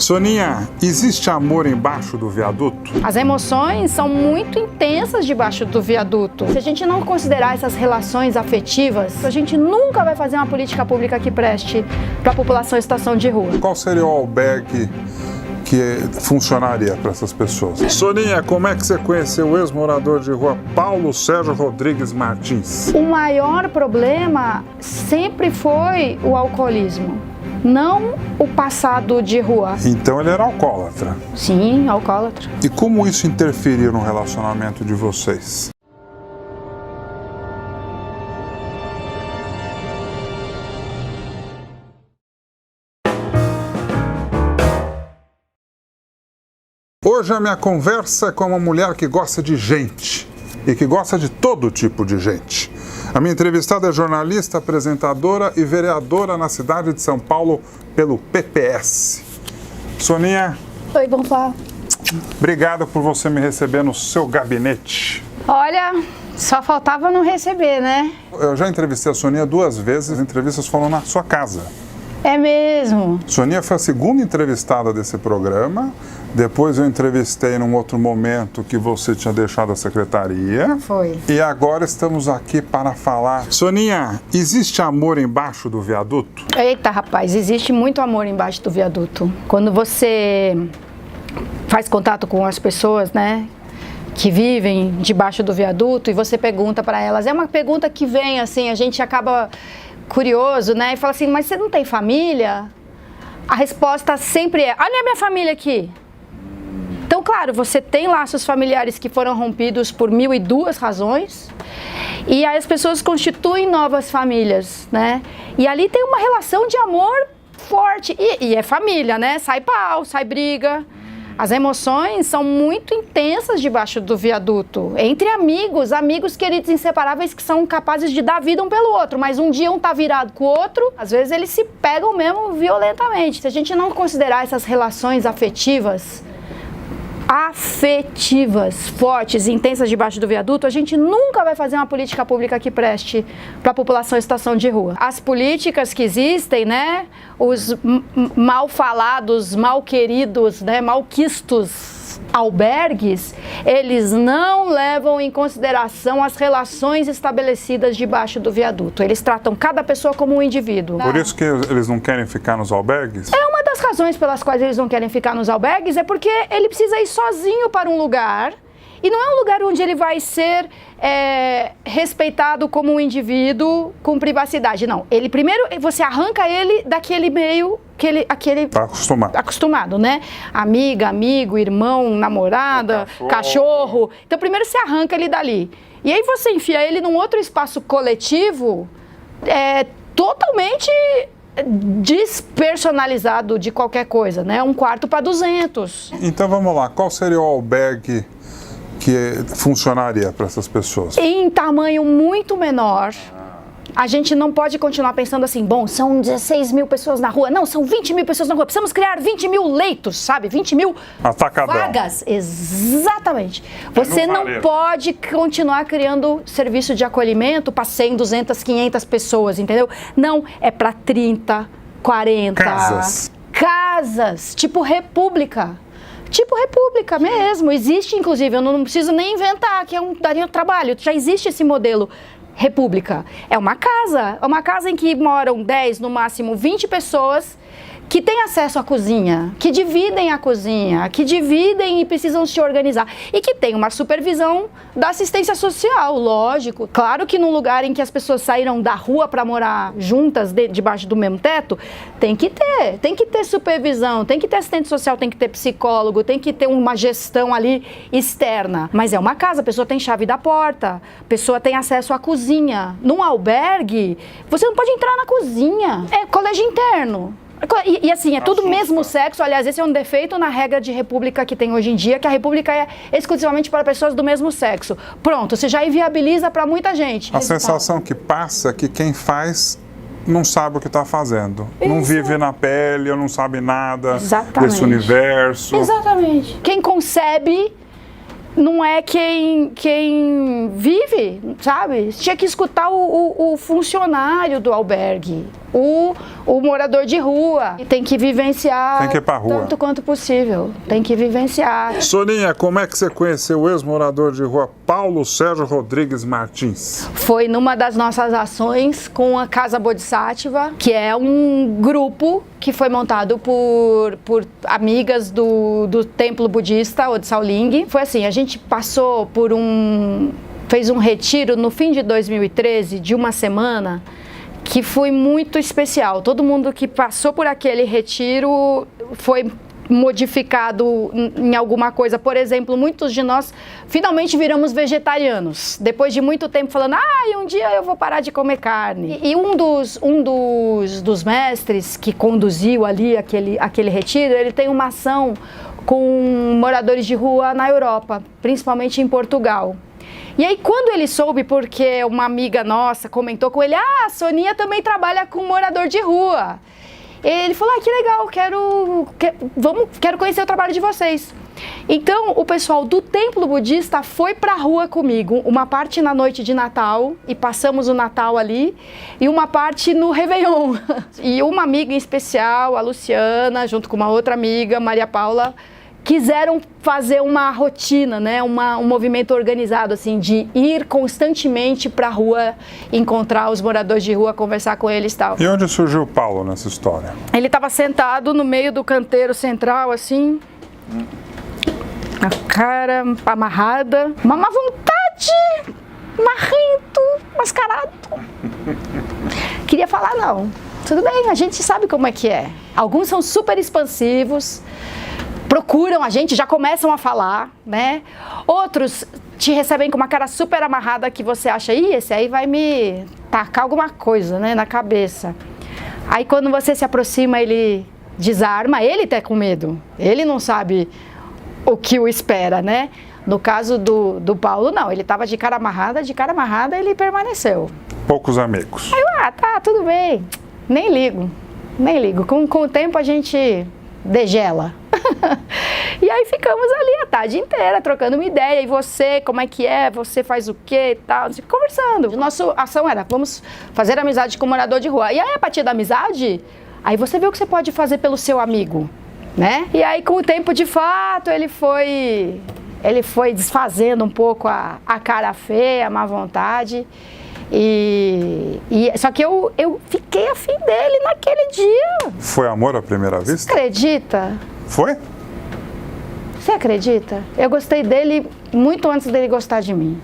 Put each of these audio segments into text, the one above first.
Soninha, existe amor embaixo do viaduto? As emoções são muito intensas debaixo do viaduto. Se a gente não considerar essas relações afetivas, a gente nunca vai fazer uma política pública que preste para a população em situação de rua. Qual seria o albergue que funcionaria para essas pessoas? Soninha, como é que você conheceu o ex-morador de rua Paulo Sérgio Rodrigues Martins? O maior problema sempre foi o alcoolismo, não o passado de rua. Então ele era alcoólatra? Sim, alcoólatra. E como isso interferia no relacionamento de vocês? Hoje a minha conversa é com uma mulher que gosta de gente e que gosta de todo tipo de gente. A minha entrevistada é jornalista, apresentadora e vereadora na cidade de São Paulo pelo PPS. Soninha. Oi, Bonfá. Obrigado por você me receber no seu gabinete. Olha, só faltava não receber, né? Eu já entrevistei a Soninha 2 vezes, as entrevistas foram na sua casa. É mesmo. Soninha foi a segunda entrevistada desse programa. Depois eu entrevistei num outro momento que você tinha deixado a secretaria. Foi. E agora estamos aqui para falar. Soninha, existe amor embaixo do viaduto? Eita, rapaz, existe muito amor embaixo do viaduto. Quando você faz contato com as pessoas, né, que vivem debaixo do viaduto e você pergunta para elas, é uma pergunta que vem assim, a gente acaba curioso, né, e fala assim, mas você não tem família? A resposta sempre é, olha a minha família aqui. Então, claro, você tem laços familiares que foram rompidos por 1002 razões e aí as pessoas constituem novas famílias, né? E ali tem uma relação de amor forte e é família, né? Sai pau, sai briga. As emoções são muito intensas debaixo do viaduto, entre amigos queridos inseparáveis que são capazes de dar vida um pelo outro, mas um dia um tá virado com o outro, às vezes eles se pegam mesmo violentamente. Se a gente não considerar essas relações afetivas, fortes e intensas debaixo do viaduto, a gente nunca vai fazer uma política pública que preste para a população em situação de rua. As políticas que existem, né, os mal falados, mal queridos, né, malquistos albergues, eles não levam em consideração as relações estabelecidas debaixo do viaduto. Eles tratam cada pessoa como um indivíduo. Por isso que eles não querem ficar nos albergues? É uma das razões pelas quais eles não querem ficar nos albergues, é porque ele precisa ir sozinho para um lugar, e não é um lugar onde ele vai ser respeitado como um indivíduo com privacidade, não. Ele primeiro, você arranca ele daquele meio que ele tá acostumado, né? Amiga, amigo, irmão, namorada, cachorro. Então primeiro você arranca ele dali. E aí você enfia ele num outro espaço coletivo totalmente despersonalizado de qualquer coisa, né? Um quarto para 200. Então vamos lá, qual seria o albergue que funcionaria para essas pessoas? Em tamanho muito menor. A gente não pode continuar pensando assim, bom, são 16 mil pessoas na rua. Não, são 20 mil pessoas na rua. Precisamos criar 20 mil leitos, sabe? 20 mil vagas. Exatamente. Você não pode continuar criando serviço de acolhimento para 100, 200, 500 pessoas, entendeu? Não, é para 30, 40. Casas, tipo república. Tipo república mesmo, existe inclusive, eu não preciso nem inventar, que daria trabalho, já existe esse modelo república. É uma casa em que moram 10, no máximo 20 pessoas que têm acesso à cozinha, que dividem a cozinha, que dividem e precisam se organizar e que tem uma supervisão da assistência social, lógico. Claro que num lugar em que as pessoas saíram da rua para morar juntas, debaixo do mesmo teto, tem que ter supervisão, tem que ter assistente social, tem que ter psicólogo, tem que ter uma gestão ali externa. Mas é uma casa, a pessoa tem chave da porta, a pessoa tem acesso à cozinha. Num albergue, você não pode entrar na cozinha, é colégio interno. E assim, é tudo mesmo sexo. Aliás, esse é um defeito na regra de república que tem hoje em dia, que a república é exclusivamente para pessoas do mesmo sexo. Pronto, você já inviabiliza para muita gente. A sensação que passa é que quem faz não sabe o que está fazendo. Isso. Não vive na pele, ou não sabe nada desse universo. Exatamente. Quem concebe não é quem vive, sabe? Tinha que escutar o funcionário do albergue. o morador de rua. E tem que vivenciar tem que ir pra rua. Tanto quanto possível. Tem que vivenciar. Soninha, como é que você conheceu o ex-morador de rua Paulo Sérgio Rodrigues Martins? Foi numa das nossas ações com a Casa Bodhisattva, que é um grupo que foi montado por amigas do templo budista, o de Shaolin. Foi assim, a gente passou fez um retiro no fim de 2013, de uma semana, que foi muito especial. Todo mundo que passou por aquele retiro foi modificado em alguma coisa. Por exemplo, muitos de nós finalmente viramos vegetarianos, depois de muito tempo falando, um dia eu vou parar de comer carne. E um dos mestres que conduziu ali aquele retiro, ele tem uma ação com moradores de rua na Europa, principalmente em Portugal. E aí, quando ele soube, porque uma amiga nossa comentou com ele, a Soninha também trabalha com morador de rua. Ele falou, que legal, quero conhecer o trabalho de vocês. Então, o pessoal do templo budista foi pra rua comigo, uma parte na noite de Natal, e passamos o Natal ali, e uma parte no Réveillon. E uma amiga em especial, a Luciana, junto com uma outra amiga, Maria Paula, quiseram fazer uma rotina, né, um movimento organizado, assim, de ir constantemente para a rua, encontrar os moradores de rua, conversar com eles e tal. E onde surgiu o Paulo nessa história? Ele estava sentado no meio do canteiro central, assim, a cara amarrada, uma má vontade, marrento, mascarado. Queria falar, não. Tudo bem, a gente sabe como é que é. Alguns são super expansivos, procuram a gente, já começam a falar, né? Outros te recebem com uma cara super amarrada que você acha, esse aí vai me tacar alguma coisa, né, na cabeça. Aí quando você se aproxima, ele desarma, ele tá com medo. Ele não sabe o que o espera, né? No caso do Paulo, não. Ele tava de cara amarrada, ele permaneceu. Poucos amigos. Aí eu, tá, tudo bem. Nem ligo. Com o tempo a gente degela. E aí ficamos ali a tarde inteira trocando uma ideia. E você, como é que é? Você faz o quê e tal? Conversando. Nossa ação era, vamos fazer amizade com o morador de rua. E aí, a partir da amizade, aí você vê o que você pode fazer pelo seu amigo, né? E aí, com o tempo, de fato, ele foi desfazendo um pouco a cara feia, a má vontade. Só que eu fiquei afim dele naquele dia. Foi amor à primeira vista? Você acredita? Foi? Você acredita? Eu gostei dele muito antes dele gostar de mim.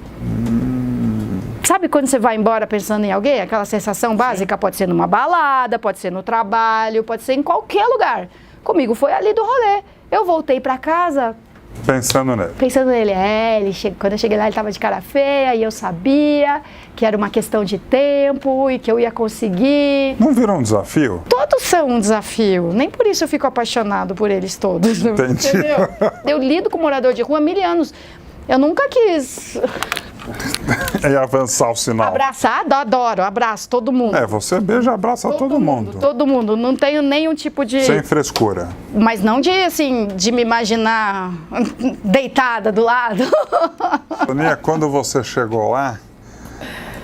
Sabe quando você vai embora pensando em alguém? Aquela sensação básica, pode ser numa balada, pode ser no trabalho, pode ser em qualquer lugar. Comigo foi ali do rolê. Eu voltei pra casa pensando nele. Quando eu cheguei lá ele estava de cara feia e eu sabia que era uma questão de tempo e que eu ia conseguir. Não virou um desafio? Todos são um desafio, nem por isso eu fico apaixonado por eles todos. Entendi. Entendeu? Eu lido com morador de rua há 1000 anos. Eu nunca quis... E avançar o sinal. Abraçar, adoro, abraço todo mundo. Você beija, abraça todo mundo. Todo mundo, não tenho nenhum tipo de... Sem frescura. Mas não de me imaginar deitada do lado. Soninha, quando você chegou lá,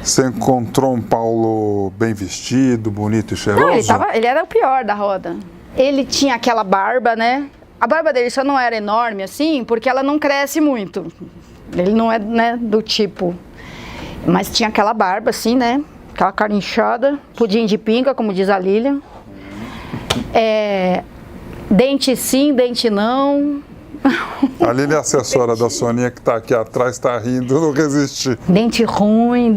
você encontrou um Paulo bem vestido, bonito e cheiroso? Não, ele era o pior da roda. Ele tinha aquela barba, né? A barba dele só não era enorme assim, porque ela não cresce muito. Ele não é, né, do tipo, mas tinha aquela barba assim, né, aquela cara inchada, pudim de pinga, como diz a Lilian. Dente sim, dente não. A Lilian, assessora da Soninha, que está aqui atrás, está rindo, não resistir. Dente ruim,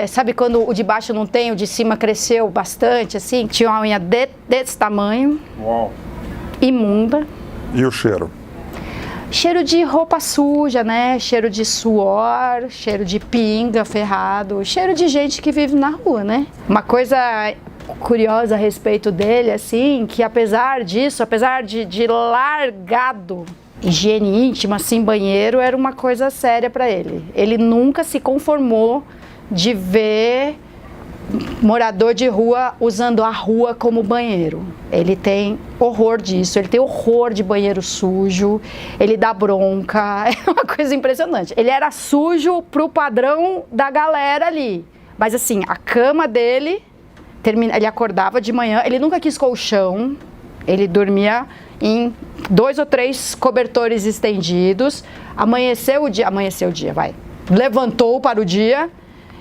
sabe quando o de baixo não tem, o de cima cresceu bastante, assim? Tinha uma unha desse tamanho. Uau. Imunda. E o cheiro? Cheiro de roupa suja, né? Cheiro de suor, cheiro de pinga ferrado, cheiro de gente que vive na rua, né? Uma coisa curiosa a respeito dele, assim, que apesar disso, apesar de largado, higiene íntima, assim, banheiro, era uma coisa séria para ele. Ele nunca se conformou de ver morador de rua usando a rua como banheiro. Ele tem horror disso, ele tem horror de banheiro sujo, ele dá bronca, é uma coisa impressionante. Ele era sujo pro padrão da galera ali, mas assim, a cama dele ele acordava de manhã, ele nunca quis colchão, ele dormia em 2 ou 3 cobertores estendidos, amanheceu o dia, levantou para o dia,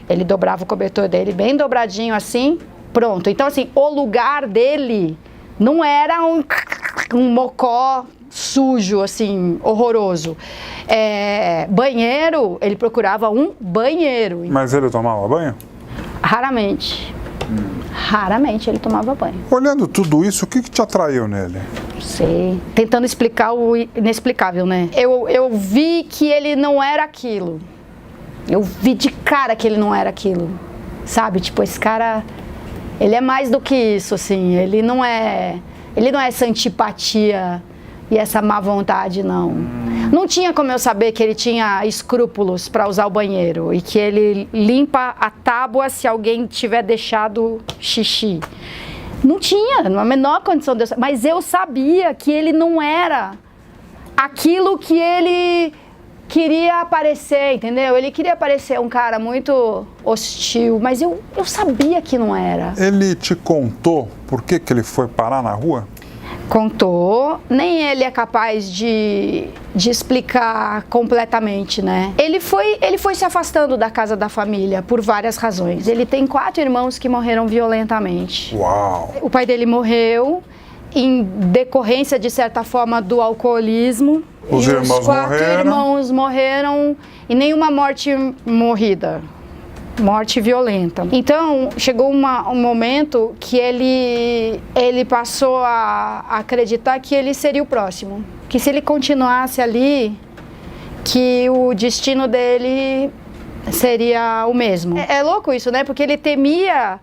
ele dobrava o cobertor dele bem dobradinho assim, pronto. Então assim, o lugar dele não era um mocó sujo, assim, horroroso. Banheiro, ele procurava um banheiro. Mas ele tomava banho? Raramente. Raramente ele tomava banho. Olhando tudo isso, o que te atraiu nele? Não sei. Tentando explicar o inexplicável, né? Eu vi que ele não era aquilo. Eu vi de cara que ele não era aquilo. Sabe? Tipo, esse cara, ele é mais do que isso, assim. Ele não é essa antipatia e essa má vontade, não. Não tinha como eu saber que ele tinha escrúpulos para usar o banheiro e que ele limpa a tábua se alguém tiver deixado xixi. Não tinha, na menor condição de eu saber. Mas eu sabia que ele não era aquilo que ele queria aparecer, entendeu? Ele queria parecer um cara muito hostil, mas eu sabia que não era. Ele te contou por que ele foi parar na rua? Contou, nem ele é capaz de explicar completamente, né? Ele foi se afastando da casa da família por várias razões. Ele tem 4 irmãos que morreram violentamente. Uau! O pai dele morreu em decorrência, de certa forma, do alcoolismo. Os quatro irmãos morreram e nenhuma morte morrida. Morte violenta. Então, chegou um momento que ele passou a acreditar que ele seria o próximo. Que se ele continuasse ali, que o destino dele seria o mesmo. É louco isso, né? Porque ele temia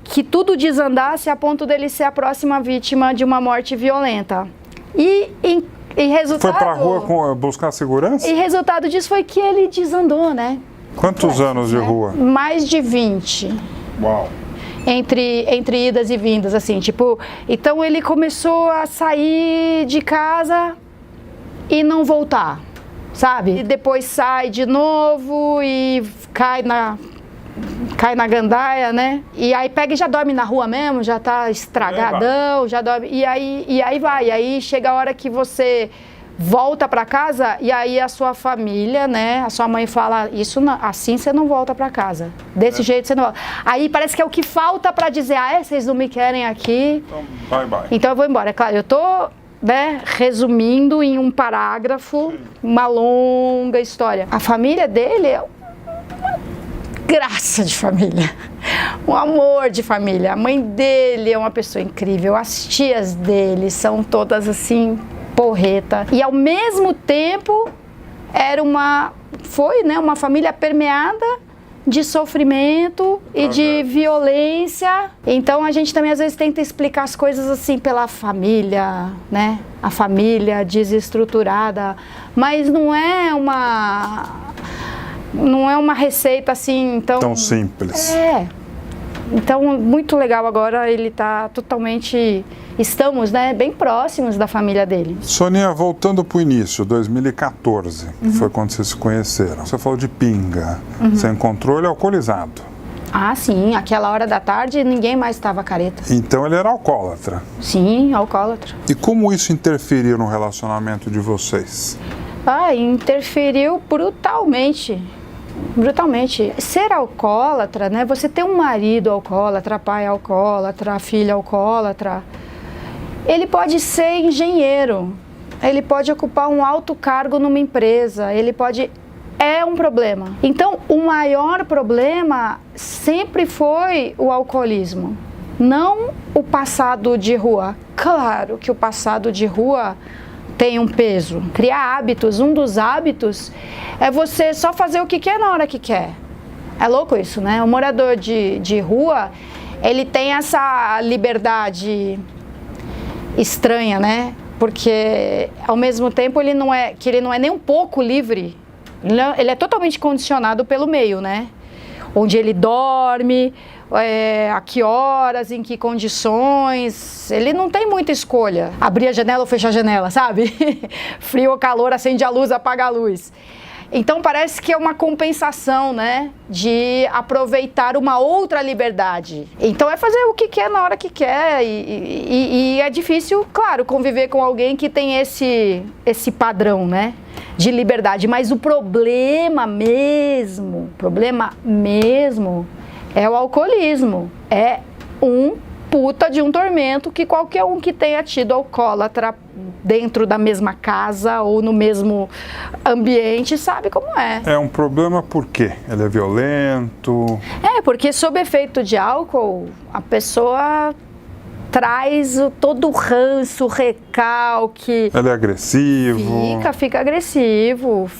que tudo desandasse a ponto dele ser a próxima vítima de uma morte violenta. E resultado... Foi pra rua buscar segurança? E resultado disso foi que ele desandou, né? Quantos anos de rua? Mais de 20. Uau. Entre idas e vindas, assim, tipo... Então ele começou a sair de casa e não voltar, sabe? E depois sai de novo e cai na gandaia, né? E aí pega e já dorme na rua mesmo, já tá estragadão, já dorme... E aí vai, e aí chega a hora que você... volta para casa e aí a sua família, né, a sua mãe fala, isso não, assim você não volta para casa, desse jeito você não volta. Aí parece que é o que falta para dizer, vocês não me querem aqui, então bye. Então eu vou embora. É claro, eu tô, né, resumindo em um parágrafo, uma longa história. A família dele é uma graça de família, um amor de família. A mãe dele é uma pessoa incrível, as tias dele são todas assim, porreta. E ao mesmo tempo foi uma família permeada de sofrimento e de violência. Então a gente também às vezes tenta explicar as coisas assim pela família, né? A família desestruturada, mas não é uma receita assim tão simples. Então, muito legal agora, ele tá totalmente... Estamos, né, bem próximos da família dele. Soninha, voltando para o início, 2014, foi quando vocês se conheceram. Você falou de pinga. Você encontrou ele alcoolizado. Ah, sim. Aquela hora da tarde, ninguém mais estava careta. Então ele era alcoólatra. Sim, alcoólatra. E como isso interferiu no relacionamento de vocês? Interferiu brutalmente. Brutalmente. Ser alcoólatra, né? Você ter um marido alcoólatra, pai alcoólatra, filha alcoólatra, ele pode ser engenheiro, ele pode ocupar um alto cargo numa empresa, é um problema. Então, o maior problema sempre foi o alcoolismo, não o passado de rua. Claro que o passado de rua tem um peso. Criar hábitos, um dos hábitos é você só fazer o que quer na hora que quer. É louco isso, né? O morador de rua, ele tem essa liberdade estranha, né? Porque ao mesmo tempo ele não é nem um pouco livre. Ele é totalmente condicionado pelo meio, né? Onde ele dorme, a que horas, em que condições, ele não tem muita escolha. Abrir a janela ou fechar a janela, sabe? Frio ou calor, acende a luz, apaga a luz. Então parece que é uma compensação, né, de aproveitar uma outra liberdade. Então é fazer o que quer na hora que quer e é difícil, claro, conviver com alguém que tem esse padrão, né, de liberdade. Mas o problema mesmo é o alcoolismo. É um puta de um tormento que qualquer um que tenha tido alcoólatra dentro da mesma casa ou no mesmo ambiente sabe como é. É um problema por quê? Ele é violento? Porque sob efeito de álcool, a pessoa traz todo o ranço, o recalque. Ele é agressivo? Fica agressivo,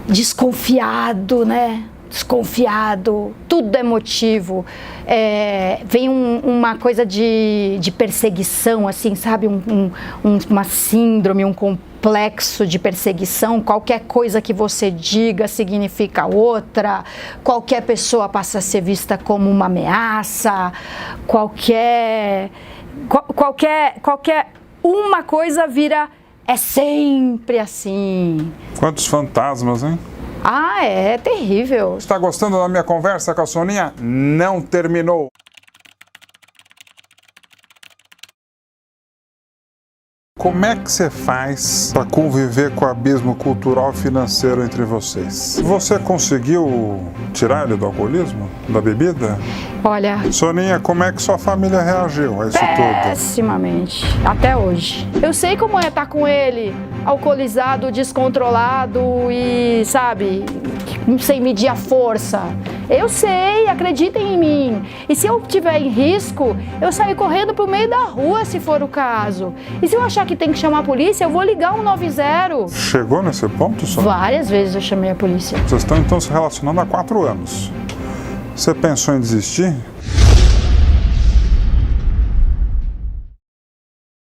desconfiado, né? Desconfiado, tudo é motivo. Vem uma coisa de perseguição, assim, sabe? Uma síndrome, um complexo de perseguição. Qualquer coisa que você diga significa outra. Qualquer pessoa passa a ser vista como uma ameaça. Qualquer uma coisa vira... É sempre assim. Quantos fantasmas, hein? É terrível. Está gostando da minha conversa com a Soninha? Não terminou. Como é que você faz para conviver com o abismo cultural e financeiro entre vocês? Você conseguiu tirar ele do alcoolismo? Da bebida? Olha... Soninha, como é que sua família reagiu a isso tudo? Pessimamente. Até hoje. Eu sei como é estar com ele, alcoolizado, descontrolado e, sabe, sem medir a força. Eu sei, acreditem em mim. E se eu estiver em risco, eu saio correndo pro meio da rua, se for o caso. E se eu achar que tem que chamar a polícia, eu vou ligar 190. Chegou nesse ponto, Soninha? Várias vezes eu chamei a polícia. Vocês estão então se relacionando há 4 anos. Você pensou em desistir?